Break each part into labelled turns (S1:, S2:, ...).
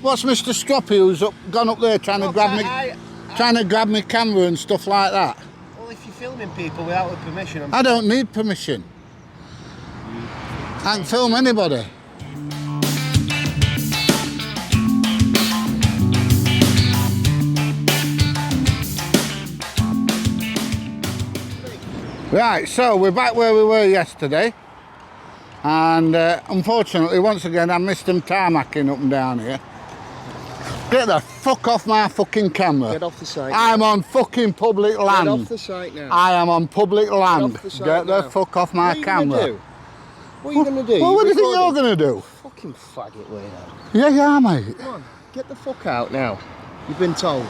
S1: What's Mr. Stroppy who's gone up there trying to grab me camera and stuff like that?
S2: Well, if you're filming people without the permission...
S1: I don't need permission. I can film anybody. Right, so we're back where we were yesterday, and unfortunately once again I missed them tarmacking up and down here. Get the fuck off my fucking camera.
S2: Get off the site.
S1: I'm on fucking public land.
S2: Get off the site now.
S1: I am on public land.
S2: Get off the site
S1: Get the
S2: now.
S1: fuck off my camera.
S2: What are you going to do?
S1: Well, what do you think you're going to do?
S2: Fucking faggot way now.
S1: Yeah, yeah, mate.
S2: Come on, get the fuck out now. You've been told.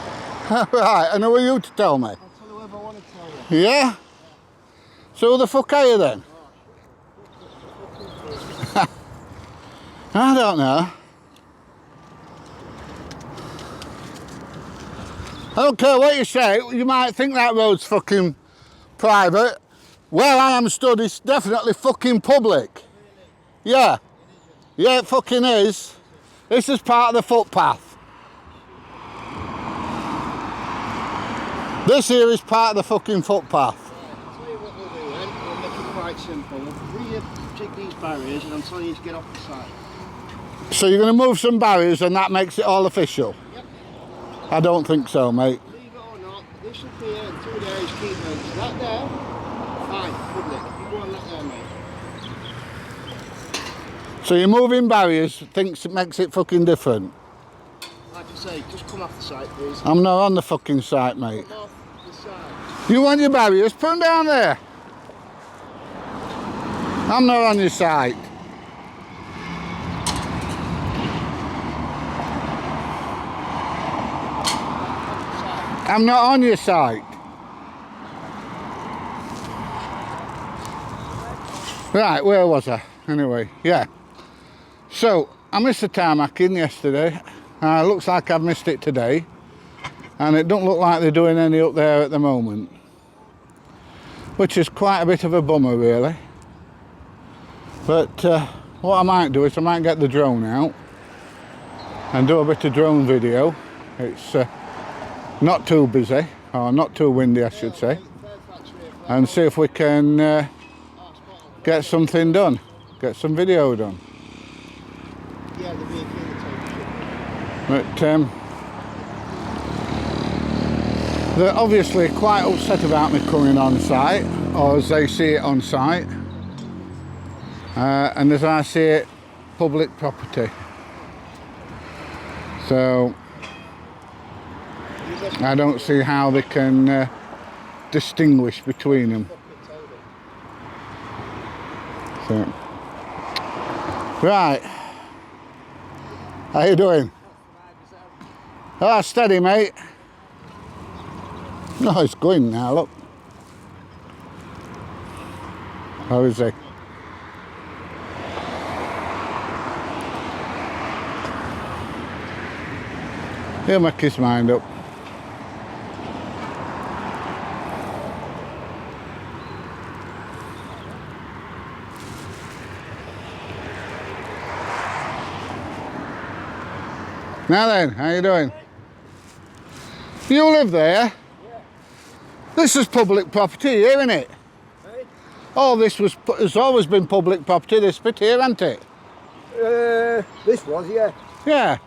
S1: Right, and who are you to tell me?
S2: I'll tell whoever I want to tell you.
S1: Yeah? So who the fuck are you then? I don't know. I don't care what you say, you might think that road's fucking private. Well, I am stood, it's definitely fucking public. Yeah. Yeah, it fucking is. This is part of the footpath. This here is part of the fucking footpath.
S2: I'll tell you what we'll do then, we'll make it quite simple. We'll rejig these barriers and I'm telling you to get off the site.
S1: So you're going to move some barriers and that makes it all official?
S2: Yep.
S1: I don't think so, mate.
S2: Believe it or not, this should be here in 2 days, keep them. That there, fine, public. You go on that there, mate.
S1: So you're moving barriers, thinks it makes it fucking different?
S2: Like I say, just come off the site, please.
S1: I'm not on the fucking site, mate.
S2: Come off the site.
S1: You want your barriers? Put them down there. I'm not on your site. I'm not on your site. Right, where was I? Anyway, yeah. So, I missed the tarmacking yesterday. Looks like I've missed it today. And it don't look like they're doing any up there at the moment. Which is quite a bit of a bummer, really. But what I might do is I might get the drone out and do a bit of drone video. It's not too busy, or not too windy I should say, and see if we can get something done, get some video done.
S2: Yeah, the vehicle.
S1: But they're obviously quite upset about me coming on site, or as they see it on site, and as I see it, public property. So I don't see how they can distinguish between them. So, right, how you doing? Oh, steady, mate. No, it's going now, look. How is he? He'll make his mind up. Now then, how you doing? You live there? Yeah. This is public property here, isn't it? Hey? Oh, has always been public property, this bit here, hasn't it?
S2: This was, yeah.
S1: Yeah.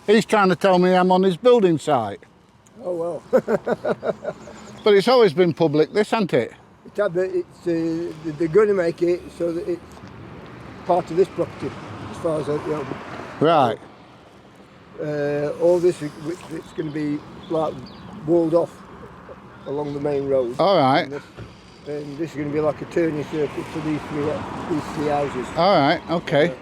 S1: He's trying to tell me I'm on his building site.
S2: Oh well.
S1: But it's always been thpublic, this, hasn't it?
S2: They're going to make it so that it's part of this property, as far as I know.
S1: Right.
S2: All this, it's going to be like walled off along the main road.
S1: All right.
S2: And this is going to be like a turning circuit for these three houses.
S1: All right, okay.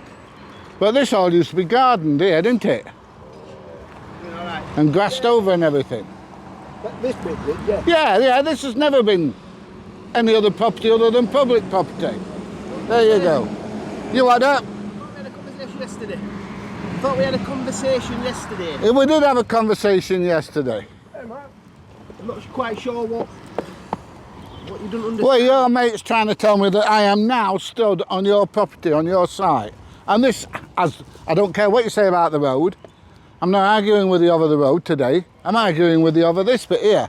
S1: But this all used to be gardened here, didn't it?
S2: All right.
S1: And grassed over and everything.
S2: This bit, yeah.
S1: Yeah, this has never been any other property other than public property. There you go. You had up?
S2: I thought we had a conversation yesterday.
S1: We did have a conversation yesterday.
S2: Hey, man. I'm not quite sure what you don't understand.
S1: Well, your mate's trying to tell me that I am now stood on your property, on your site. And this, as I don't care what you say about the road, I'm not arguing with you over the road today. I'm arguing with you over this bit here.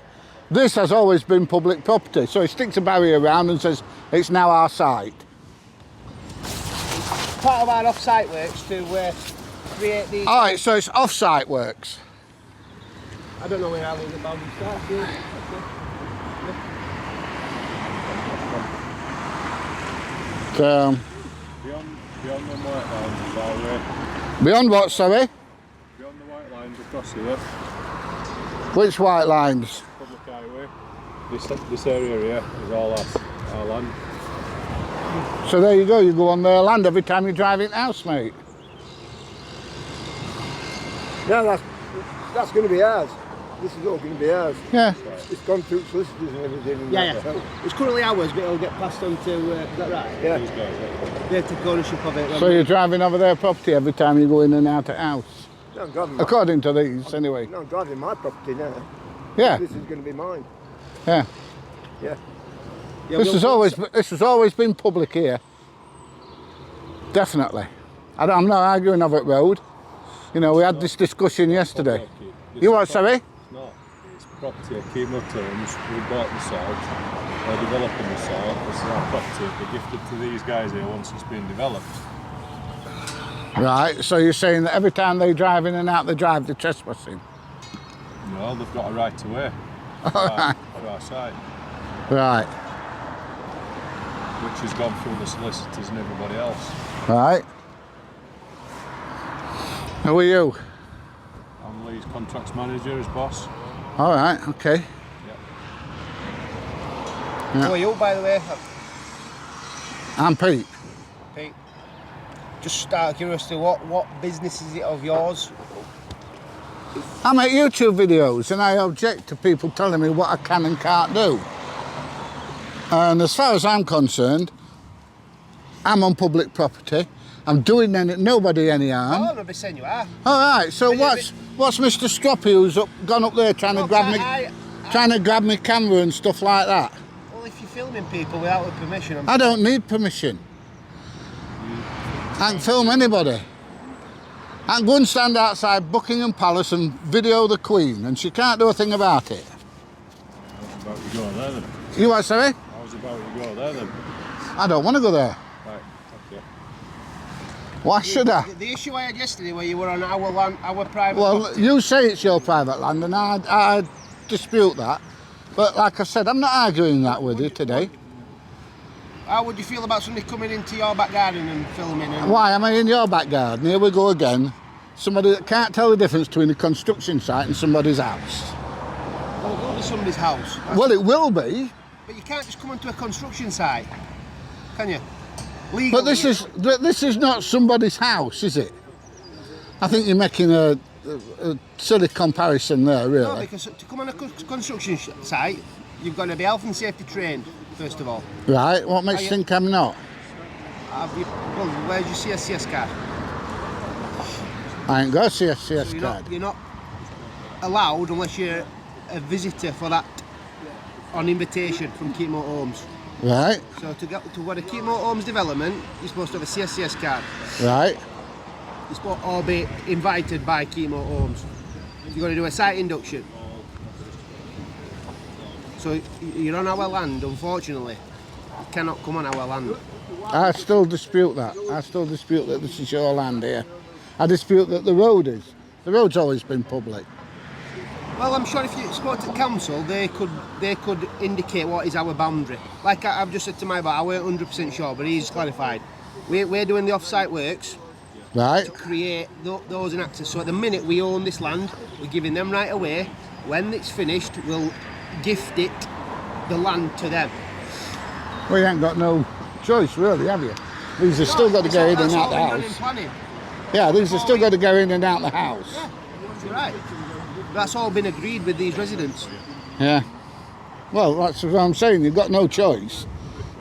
S1: This has always been public property, so he sticks a barrier around and says it's now our site.
S3: Part of our off-site works to create these...
S1: Alright, so it's off-site works.
S3: I don't know where our legal boundary starts here.
S4: Beyond the white lines is our way.
S1: Beyond what, sorry?
S4: Beyond the white lines across here,
S1: Which white lines?
S4: public highway. This area here is all our land.
S1: So there you go, you go on their land every time you drive in the house, mate.
S2: No, that's going to be ours. This is all going to be ours.
S1: Yeah.
S2: It's gone through solicitors and everything. And
S3: Yeah,
S2: that.
S3: yeah. It's currently ours, but it'll get passed on to... is that right?
S2: Yeah.
S4: These guys, yeah.
S3: They take ownership of it.
S1: So you're driving over their property every time you go in and out of house?
S2: No, I'm driving
S1: According to these, anyway.
S2: No, I'm driving my property now.
S1: Yeah,
S2: This is going to be mine.
S1: yeah.
S2: Yeah.
S3: Yeah,
S1: This has always been public here. Definitely. I'm not arguing over it road. You know, we had this discussion yesterday. You what, sorry?
S4: It's not. It's property of Quadcopter terms. We bought the site. We're developing the site. This is our property. We're gifted to these guys here once it's been developed.
S1: Right, so you're saying that every time they drive in and out the drive, they're trespassing?
S4: No, they've got a right to way for our site,
S1: Right,
S4: which has gone through the solicitors and everybody else.
S1: right. Who are you?
S4: I'm Lee's contracts manager as boss.
S1: All right, okay.
S3: Who are you, by the way?
S1: I'm Pete.
S3: Pete. Just out of curiosity, what business is it of yours?
S1: I make YouTube videos and I object to people telling me what I can and can't do. And as far as I'm concerned, I'm on public property. I'm doing nobody any harm.
S3: Oh, I'm not saying you are.
S1: All right. So what's Mr. Stroppy who's gone up there trying to grab me camera and stuff like that?
S3: Well, if you're filming people without their permission,
S1: I don't need permission. I can film anybody. I can go and stand outside Buckingham Palace and video the Queen, and she can't do a thing about it.
S4: How's about you go there then?
S1: You what, sorry?
S4: How's about you go there then?
S1: I don't want to go there.
S4: Right, okay.
S1: Why should I?
S3: The issue I had yesterday where you were on our land, our private
S1: Well,
S3: property.
S1: you say it's your private land, and I dispute that. But like I said, I'm not arguing that with you today.
S3: How would you feel about somebody coming into your back garden and filming? And
S1: Why am I in your back garden? Here we go again. Somebody that can't tell the difference between a construction site and somebody's house.
S3: Well, it'll be somebody's house.
S1: Well, it will be.
S3: But you can't just come onto a construction site, can you? Legally.
S1: But this is not somebody's house, is it? I think you're making a silly comparison there, really.
S3: No, because to come on a construction site, you've got to be health and safety trained, first of all.
S1: Right, what makes you think I'm not?
S3: Well, where's your CSCS card?
S1: I ain't got a CSCS
S3: So
S1: card.
S3: you're not allowed unless you're a visitor for that on invitation from Keepmoat Homes.
S1: Right,
S3: So to get to what a Keepmoat Homes development, you're supposed to have a CSCS card.
S1: right.
S3: You're supposed to all be invited by Keepmoat Homes. You've got to do a site induction. So you're on our land, unfortunately. You cannot come on our land.
S1: I still dispute that. I still dispute that this is your land here. I dispute that the road is. The road's always been public.
S3: Well, I'm sure if you spoke to the council, they could indicate what is our boundary. Like I've just said to my boss, I weren't 100% sure, but he's clarified. We're doing the off-site works
S1: Right,
S3: to create those in access. So at the minute we own this land, we're giving them right away. When it's finished, we'll gift it, the land, to them.
S1: well, you ain't got no choice, really, have you? These have still got to go in and out the house.
S3: Planning.
S1: Yeah, these have still got to go in and out the house.
S3: Yeah, you're right. That's all been agreed with these residents.
S1: Yeah. Well, that's what I'm saying. You've got no choice.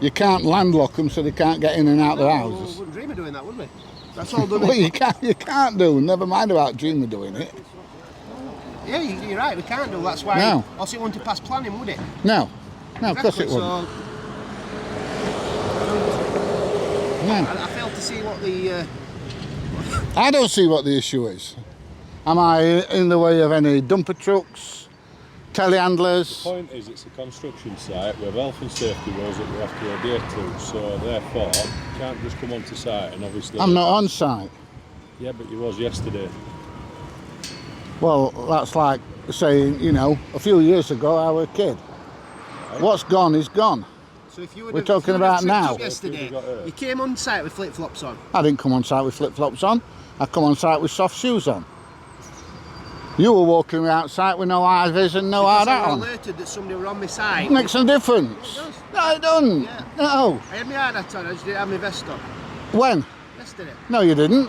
S1: You can't landlock them so they can't get in and out their
S3: We
S1: houses.
S3: wouldn't dream of doing that, would we? That's all done.
S1: Well, you can't do. Never mind about dreaming of doing it.
S3: Yeah, you're right. We can't do. That's why.
S1: No.
S3: Else it wouldn't pass planning, would it?
S1: No, of course it
S3: Exactly,
S1: wouldn't.
S3: So
S1: No.
S3: I fail to see what the.
S1: I don't see what the issue is. Am I in the way of any dumper trucks, telehandlers?
S4: The point is, it's a construction site. We have health and safety rules that we have to adhere to. So therefore, you can't just come onto site and obviously.
S1: I'm not on site.
S4: Yeah, but you was yesterday.
S1: Well, that's like saying, you know, a few years ago I was a kid.
S4: Right.
S1: What's gone is gone.
S3: So if you would
S1: We're
S3: have,
S1: talking
S3: if you would have
S1: about now.
S3: tripped up yesterday, you came on site with flip-flops on.
S1: I didn't come on site with flip-flops on. I come on site with soft shoes on. You were walking around site with no high vis and no hard hat
S3: I
S1: on.
S3: was alerted that somebody were on my side.
S1: Makes no difference.
S3: It does.
S1: No, it doesn't.
S3: Yeah.
S1: No.
S3: I had my hard hat on, I just didn't have my vest on.
S1: When?
S3: Yesterday.
S1: No, you didn't.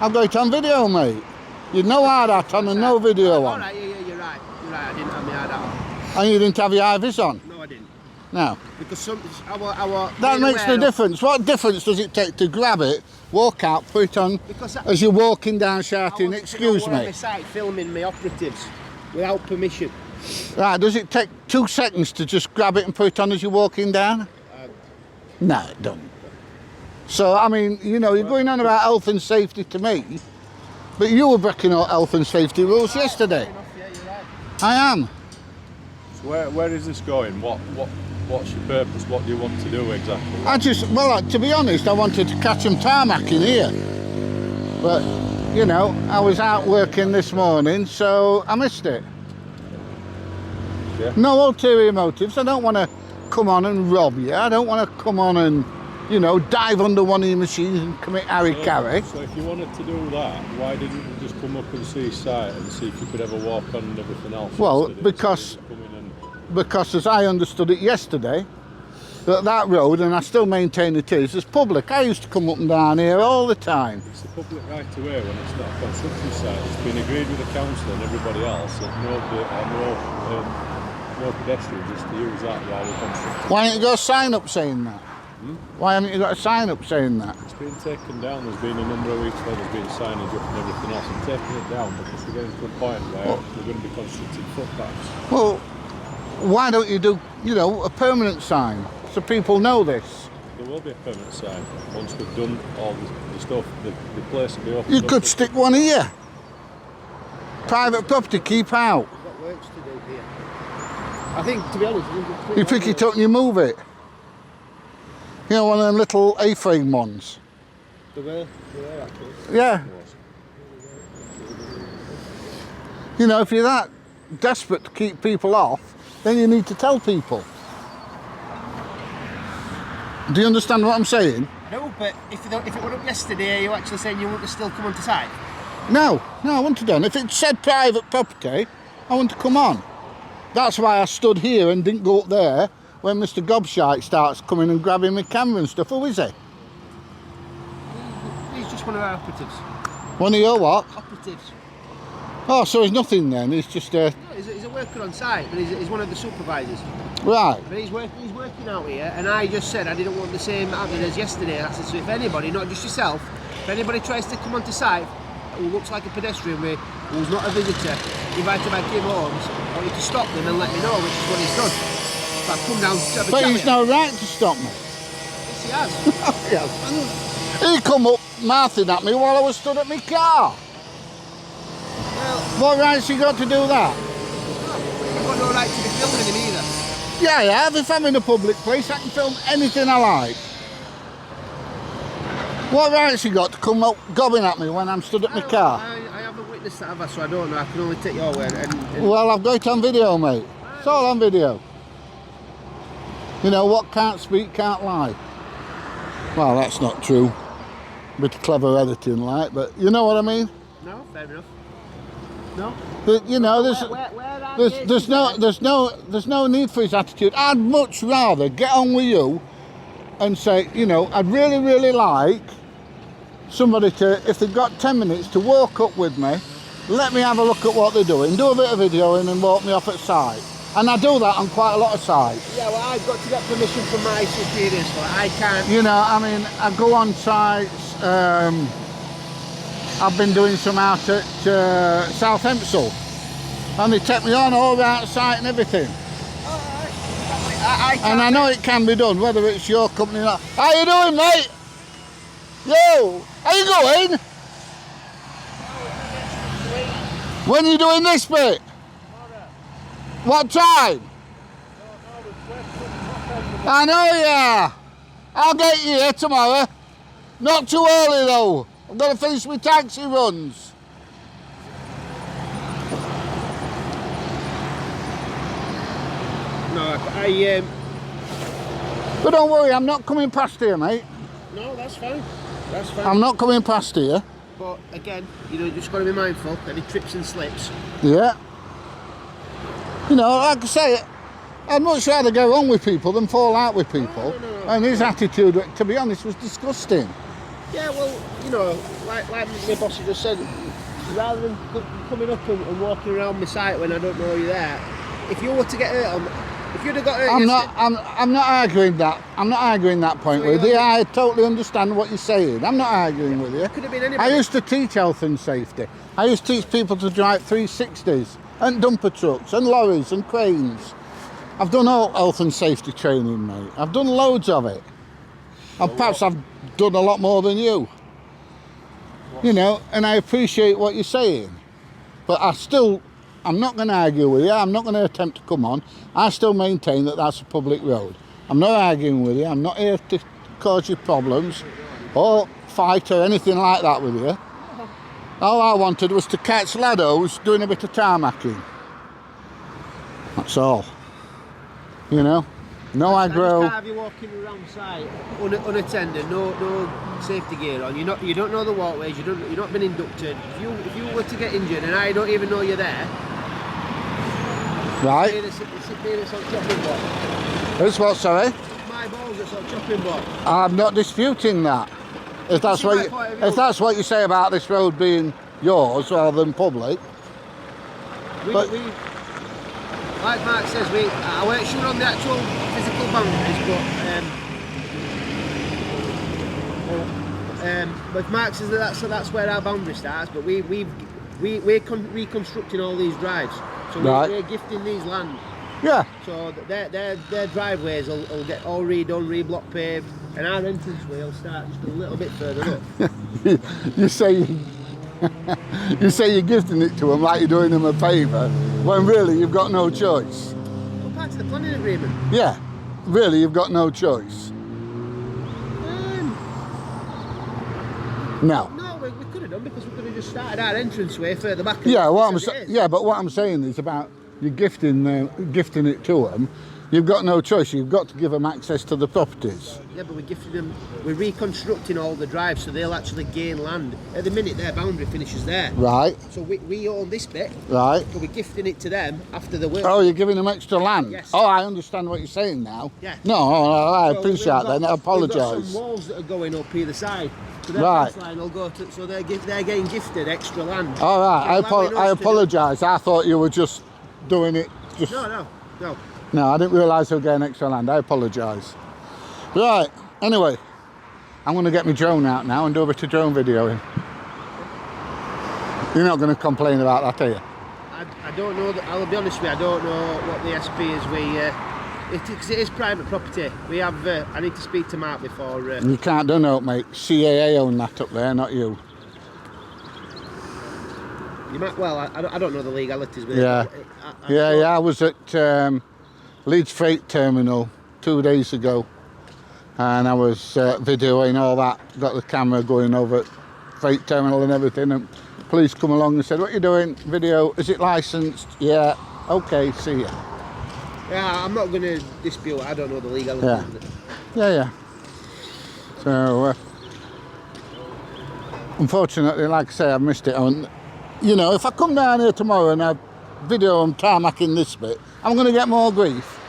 S1: I've got it on video, mate. You'd no hard hat on and no video on.
S3: Alright, yeah, you're right. You're right, I didn't have my hard hat on.
S1: And you didn't have your high vis on.
S3: No, I didn't.
S1: No.
S3: Because some,
S1: That makes no difference. What difference does it take to grab it, walk out, put it on as you're walking down shouting, excuse me?
S3: On my site filming my operatives without permission.
S1: Right, does it take 2 seconds to just grab it and put it on as you're walking down? No, it doesn't. So, I mean, you know, you're going on about health and safety to me, but you were breaking all health and safety rules yesterday.
S3: Yeah, you're right.
S1: I am.
S4: So where is this going? What's your purpose? What do you want to do exactly?
S1: Well, to be honest, I wanted to catch some tarmac in here. But, you know, I was out working this morning, so I missed it.
S4: Yeah.
S1: No ulterior motives. I don't want to come on and rob you. I don't want to come on and, you know, dive under one of your machines and commit harry-carry.
S4: So if you wanted to do that, why didn't you just come up and see site and see if you could ever walk on and everything else?
S1: Well, because as I understood it yesterday, that road, and I still maintain it is public. I used to come up and down here all the time.
S4: It's the public right of way when it's not a construction site. It's been agreed with the council and everybody else that no pedestrians is to use that while we're constructing.
S1: Why haven't you got a sign up saying that? Why haven't you got a sign up saying that?
S4: It's been taken down. There's been a number of weeks where there's been signage up and everything else. I'm taking it down because we're getting to a point where we're going to be constructing footpaths.
S1: Well, why don't you do, you know, a permanent sign so people know this?
S4: There will be a permanent sign once we've done all the stuff. The place will be open.
S1: You could stick one here. Private property, keep out.
S3: We've got works to do here. I think, to be honest,
S1: You pick it up and you move it. You know, one of them little A-frame ones.
S3: They were actually.
S1: Yeah. You know, if you're that desperate to keep people off, then you need to tell people. Do you understand what I'm saying?
S3: No, but if it were up yesterday, are you actually saying you want to still come onto site?
S1: No, I wouldn't have done. If it said private property, I wouldn't have come on. That's why I stood here and didn't go up there when Mr. Gobshite starts coming and grabbing my camera and stuff. Who is he?
S3: He's just one of our operatives.
S1: One of your what?
S3: Operatives.
S1: Oh, so he's nothing then. He's just a...
S3: No, he's a worker on site, but he's one of the supervisors.
S1: Right.
S3: But he's working out here, and I just said I didn't want the same happening as yesterday. I said, so if anybody, not just yourself, if anybody tries to come onto site who looks like a pedestrian who's not a visitor, invited by Kim Holmes, I want you to stop them and let me know, which is what he's done. So I've come down to have a
S1: But
S3: chat
S1: he's
S3: with
S1: no right to stop me.
S3: Yes, he has.
S1: He come up mouthing at me while I was stood at my car.
S3: Well,
S1: What right's he got to do that?
S3: you've got no right to be filming him either.
S1: Yeah, I have. If I'm in a public place, I can film anything I like. What right's he got to come up gobbing at me when I'm stood at my car?
S3: I haven't witnessed that, have I? So I don't know. I can only take your word. And
S1: Well, I've got it on video, mate. It's all on video. You know, what can't speak can't lie. Well, that's not true. Bit of clever editing, like, but you know what I mean?
S3: no, fair enough. No.
S1: But, you know, there's no need for his attitude. I'd much rather get on with you and say, you know, I'd really, really like somebody to, if they've got 10 minutes, to walk up with me, let me have a look at what they're doing, do a bit of videoing and walk me off at site. And I do that on quite a lot of sites.
S3: Yeah, well, I've got to get permission from my superiors for it. I can't.
S1: You know, I mean, I go on sites. I've been doing some out at South Hempsall, and they take me on all round site and everything.
S3: I can't.
S1: And I know it can be done, whether it's your company or not. How you doing, mate? Yo, how you going? When are you doing this bit? What time? I know, yeah. I'll get you here tomorrow. Not too early though. I've got to finish my taxi runs.
S3: No,
S1: But don't worry, I'm not coming past here, mate.
S3: no, that's fine. That's fine.
S1: I'm not coming past here.
S3: But again, you know, you just got to be mindful. Any trips and slips.
S1: Yeah. You know, like I say, I'd much rather go on with people than fall out with people.
S3: No.
S1: And his attitude, to be honest, was disgusting.
S3: Yeah, well, you know, like my boss just said, rather than coming up and walking around my site when I don't know you're there, if you were to get hurt if you'd have got hurt
S1: I'm not arguing that. I'm not arguing that point
S3: So
S1: with you. I totally understand what you're saying. I'm not arguing with you.
S3: Could have been anybody.
S1: I used to teach health and safety. I used to teach people to drive 360s and dumper trucks and lorries and cranes. I've done all health and safety training, mate. I've done loads of it. And perhaps I've done a lot more than you. You know, and I appreciate what you're saying. But I'm not going to argue with you. I'm not going to attempt to come on. I still maintain that that's a public road. I'm not arguing with you. I'm not here to cause you problems or fight or anything like that with you. All I wanted was to catch laddos doing a bit of tarmacking. That's all. You know? No
S3: I just
S1: aggro.
S3: can't have you walking around site unattended, no safety gear on. You don't know the walkways. You've not been inducted. If you were to get injured and I don't even know you're there,
S1: Right.
S3: it's on chopping block.
S1: It's what, sorry?
S3: My balls are on chopping block.
S1: I'm not disputing that. If that's
S3: See
S1: what
S3: my
S1: you,
S3: point of view.
S1: if that's what you say about this road being yours rather than public. But-
S3: We like Mark says, I weren't sure on the actual physical boundaries, but if Mark says that's where our boundary starts, but we're reconstructing all these drives, so
S1: Right.
S3: we're gifting these land.
S1: Yeah.
S3: So their driveways will get all redone, reblock paved, and our entranceway will start just a little bit further up.
S1: You say you say you're gifting it to them like you're doing them a favour, when really you've got no choice.
S3: Well, part of the planning agreement.
S1: Yeah, really you've got no choice. No.
S3: No, we could have done because we could have just started our entranceway further back. and
S1: Yeah, what I'm
S3: as it
S1: saying.
S3: is.
S1: Yeah, but what I'm saying is about you gifting it to them. You've got no choice. You've got to give them access to the properties.
S3: Yeah, but we're gifting them. We're reconstructing all the drives so they'll actually gain land. At the minute, their boundary finishes there.
S1: Right.
S3: So we own this bit.
S1: Right.
S3: So we're gifting it to them after the work.
S1: Oh, you're giving them extra land?
S3: Yes.
S1: Oh, I understand what you're saying now.
S3: Yeah.
S1: No, I
S3: So
S1: appreciate that. I
S3: We've got
S1: apologise.
S3: some walls that are going up either side. So their
S1: Right.
S3: fence line will go to. So they're getting gifted extra land.
S1: All right,
S3: So allowing
S1: I
S3: us to do-
S1: apologise. I thought you were just doing it. Just
S3: No.
S1: No, I didn't realise they were getting extra land. I apologise. Right. Anyway, I'm going to get my drone out now and do a bit of drone videoing. You're not going to complain about that, are you?
S3: I don't know. I'll be honest with you. I don't know what the SP is. Because it is private property. We have. I need to speak to Mark before.
S1: You can't do no, mate. CAA own that up there, not you.
S3: You might. Well, I don't know the legalities with
S1: Yeah.
S3: it.
S1: Yeah. I was at Leeds Freight Terminal 2 days ago, and I was videoing all that. Got the camera going over at Freight Terminal and everything. And police come along and said, "What you doing? Video? Is it licensed?" Yeah. Okay. See ya.
S3: Yeah, I'm not going to dispute. I don't know the legalities.
S1: Yeah.
S3: Of it.
S1: Yeah. So, unfortunately, like I say, I've missed it. You know, if I come down here tomorrow and I video them tarmacking this bit, I'm going to get more grief.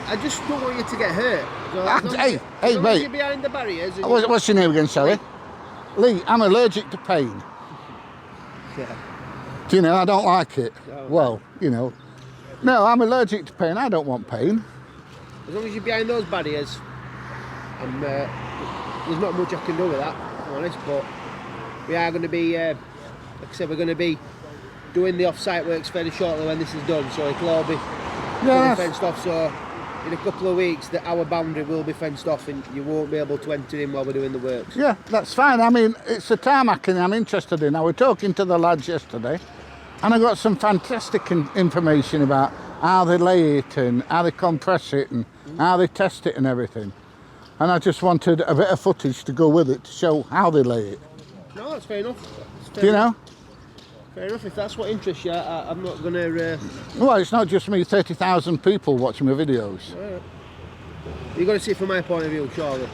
S3: I just don't want you to get hurt. So as long
S1: Hey,
S3: as
S1: hey,
S3: you're
S1: mate.
S3: behind the barriers. And
S1: What's your name again, sorry? Lee, I'm allergic to pain.
S3: Yeah.
S1: Do you know, I don't like it.
S3: No.
S1: Well, you know. No, I'm allergic to pain. I don't want pain.
S3: As long as you're behind those barriers, and there's not much I can do with that, if I'm honest. But we are going to be, like I said, we're going to be doing the off-site works fairly shortly when this is done, so it'll all be fully
S1: Yeah,
S3: fenced off. So in a couple of weeks that our boundary will be fenced off and you won't be able to enter in while we're doing the works.
S1: Yeah, that's fine. I mean, it's the tarmacking I'm interested in. I was talking to the lads yesterday and I got some fantastic information about how they lay it and how they compress it and how they test it and everything. And I just wanted a bit of footage to go with it to show how they lay it.
S3: No, that's fair enough.
S1: Do you know?
S3: Fair enough, if that's what interests you, I'm not going to...
S1: Well, it's not just me, 30,000 people watching my videos.
S3: You've got to see it from my point of view, surely.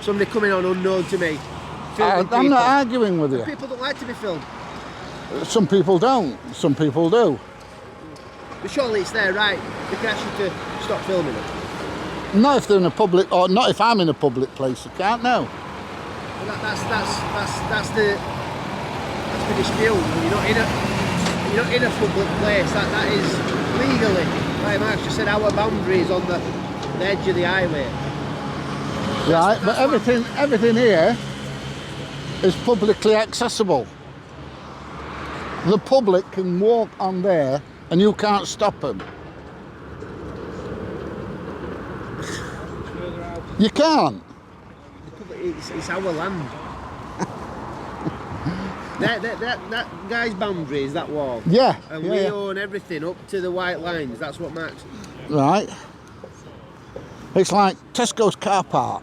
S3: Somebody coming on unknown to me.
S1: I'm not arguing with you.
S3: People don't like to be filmed.
S1: Some people don't, some people do.
S3: But surely it's their right. They can ask you to stop filming it.
S1: Not if they're in a public, or not if I'm in a public place, I can't know.
S3: Well, that's the dispute. You're not in a public place. That is legally, like Mark just said, our boundary is on the edge of the highway.
S1: Right, but everything here is publicly accessible. The public can walk on there and you can't stop them. You can't.
S3: It's our land. that guy's boundary is that wall.
S1: Yeah.
S3: And we own everything up to the white lines. That's what Max.
S1: Right. It's like Tesco's car park.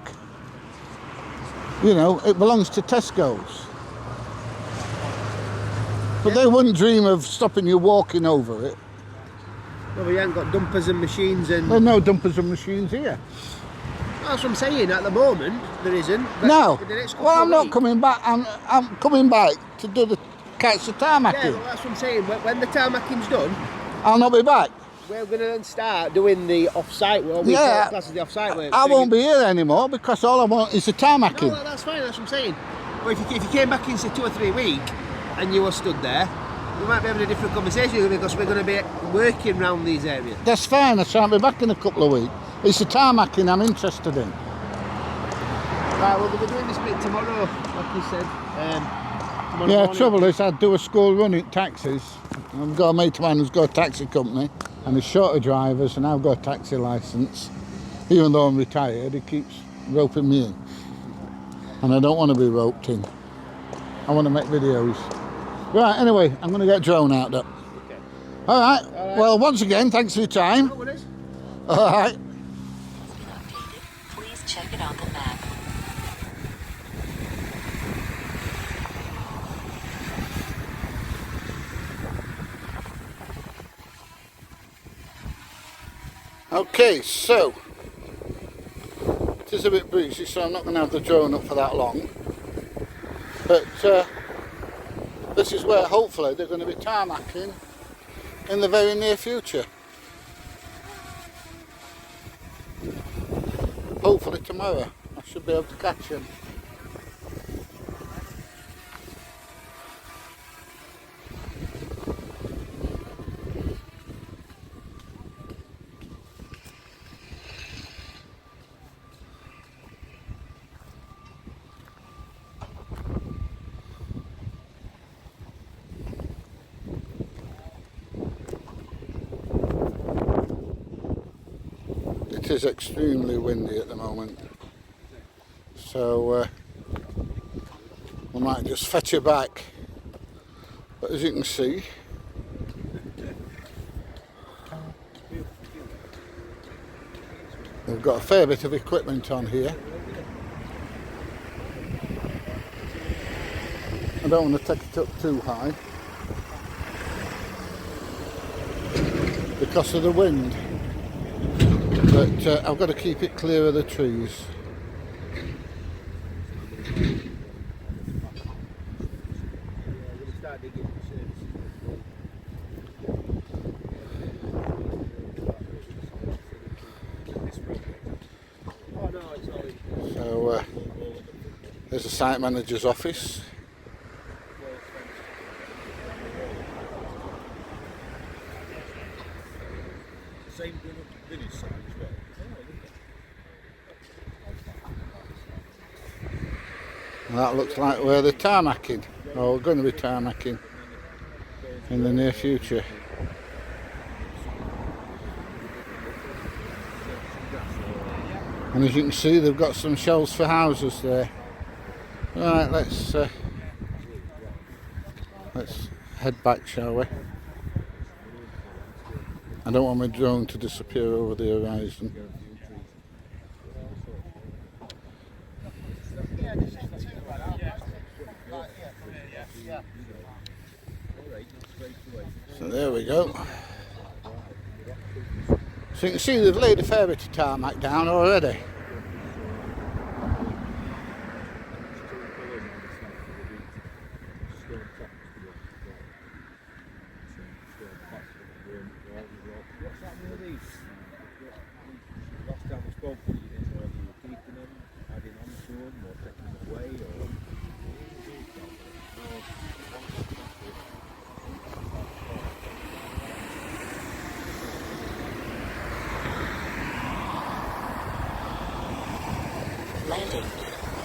S1: You know, it belongs to Tesco's. But they wouldn't dream of stopping you walking over it.
S3: Well, we haven't got dumpers and machines and...
S1: There's no dumpers and machines here.
S3: That's what I'm saying, at the moment, there isn't. But
S1: No. Well, I'm not
S3: weeks,
S1: coming back. I'm coming back to do the catch the tarmacking.
S3: Yeah, well, that's what I'm saying. When the tarmacking's done,
S1: I'll not be back.
S3: we're going to then start doing the off-site work. That's the off-site work.
S1: I won't be here anymore because all I want is the tarmacking.
S3: No, that's fine, that's what I'm saying. But if you came back in, say, 2 or 3 weeks and you were stood there, we might be having a different conversation because we're going to be working around these areas.
S1: That's fine, I shan't be back in a couple of weeks. It's the tarmacking I'm interested in.
S3: Right, well, we'll be doing this bit tomorrow, like you said. Tomorrow morning.
S1: Trouble is I do a school run in taxis. I've got a mate of mine who's got a taxi company and he's short of drivers and I've got a taxi licence. Even though I'm retired, he keeps roping me in. And I don't want to be roped in. I want to make videos. Right, anyway, I'm going to get drone out though.
S3: Okay.
S1: All right. Well, once again, thanks for your time.
S3: No worries.
S1: All right.
S5: Please check it on the map.
S1: Okay, so it is a bit breezy, so I'm not going to have the drone up for that long. But this is where hopefully they're going to be tarmacking in the very near future. Hopefully tomorrow I should be able to catch him. It is extremely windy at the moment, so we might just fetch it back, but as you can see we've got a fair bit of equipment on here. I don't want to take it up too high because of the wind. But I've got to keep it clear of the trees. So there's the site manager's office.
S4: Same village side as well.
S1: That looks like where they're tarmacking, or we're going to be tarmacking in the near future. And as you can see, they've got some shelves for houses there. Right, let's head back, shall we? I don't want my drone to disappear over the horizon. So there we go. So you can see they've laid a fair bit of tarmac down already.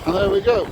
S1: And there we go.